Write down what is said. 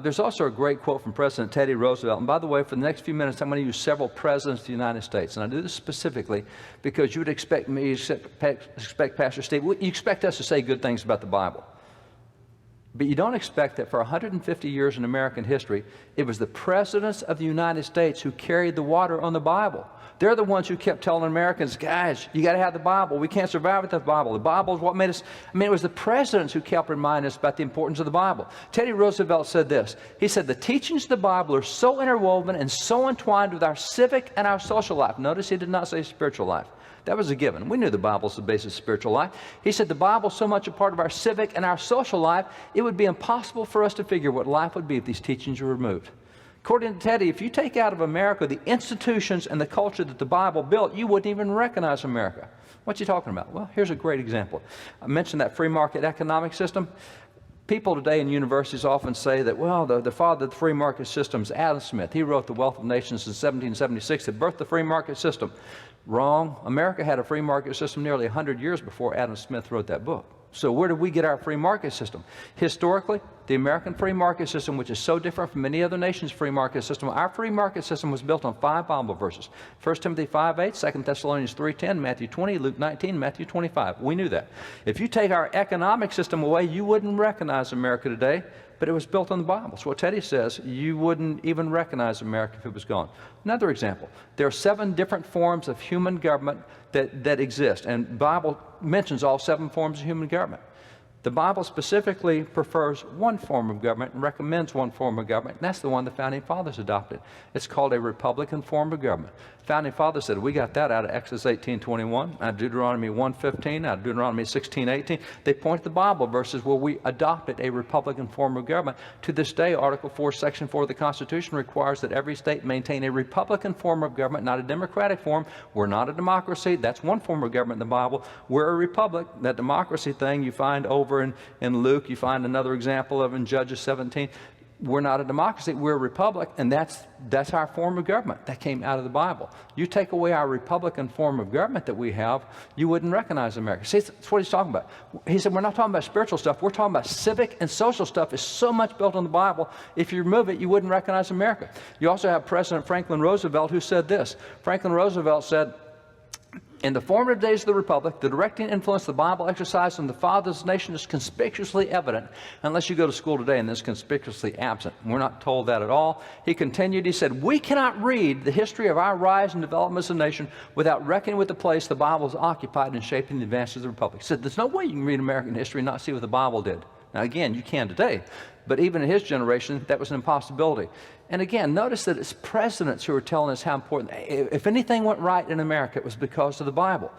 There's also a great quote from President Teddy Roosevelt. And by the way, for the next few minutes, I'm going to use several presidents of the United States. And I do this specifically because you would expect me, expect Pastor Steve, you expect us to say good things about the Bible. But you don't expect that for 150 years in American history, it was the presidents of the United States who carried the water on the Bible. They're the ones who kept telling Americans, guys, you got to have the Bible. We can't survive without the Bible. The Bible is what made us. It was the presidents who kept reminding us about the importance of the Bible. Teddy Roosevelt said this. He said, the teachings of the Bible are so interwoven and so entwined with our civic and our social life. Notice he did not say spiritual life. That was a given. We knew the Bible's the basis of spiritual life. He said the Bible's so much a part of our civic and our social life, it would be impossible for us to figure what life would be if these teachings were removed. According to Teddy, if you take out of America the institutions and the culture that the Bible built, you wouldn't even recognize America. What you talking about? Well, here's a great example. I mentioned that free market economic system. People today in universities often say that, well, the father of the free market system is Adam Smith. He wrote The Wealth of Nations in 1776 that birthed the free market system. Wrong. America had a free market system nearly 100 years before Adam Smith wrote that book. So where did we get our free market system? Historically, the American free market system, which is so different from many other nations' free market system, our free market system was built on 5 Bible verses. 1 Timothy 5:8, 2 Thessalonians 3:10, Matthew 20, Luke 19, Matthew 25. We knew that. If you take our economic system away, you wouldn't recognize America today, but it was built on the Bible. So what Teddy says, you wouldn't even recognize America if it was gone. Another example, there are 7 different forms of human government that exist, and the Bible mentions all 7 forms of human government. The Bible specifically prefers one form of government and recommends one form of government, and that's the one the Founding Fathers adopted. It's called a Republican form of government. Founding Fathers said, we got that out of Exodus 18:21, out of Deuteronomy 1:15, out of Deuteronomy 16:18. They point to the Bible verses where we adopted a Republican form of government. To this day, Article 4, Section 4 of the Constitution requires that every state maintain a Republican form of government, not a Democratic form. We're not a democracy. That's one form of government in the Bible. We're a republic. That democracy thing you find over in Luke, you find another example of in Judges 17. We're not a democracy, we're a republic, and that's our form of government. That came out of the Bible. You take away our Republican form of government that we have, you wouldn't recognize America. See, that's what he's talking about. He said, we're not talking about spiritual stuff, we're talking about civic and social stuff. It's so much built on the Bible, if you remove it, you wouldn't recognize America. You also have President Franklin Roosevelt who said this. Franklin Roosevelt said, in the formative days of the Republic, the directing influence the Bible exercised on the fathers of the nation is conspicuously evident, unless you go to school today and it's conspicuously absent. We're not told that at all. He continued, he said, we cannot read the history of our rise and development as a nation without reckoning with the place the Bible has occupied in shaping the advances of the Republic. He said, there's no way you can read American history and not see what the Bible did. Now again, you can today, but even in his generation, that was an impossibility. And again, notice that it's presidents who are telling us how important, if anything went right in America, it was because of the Bible.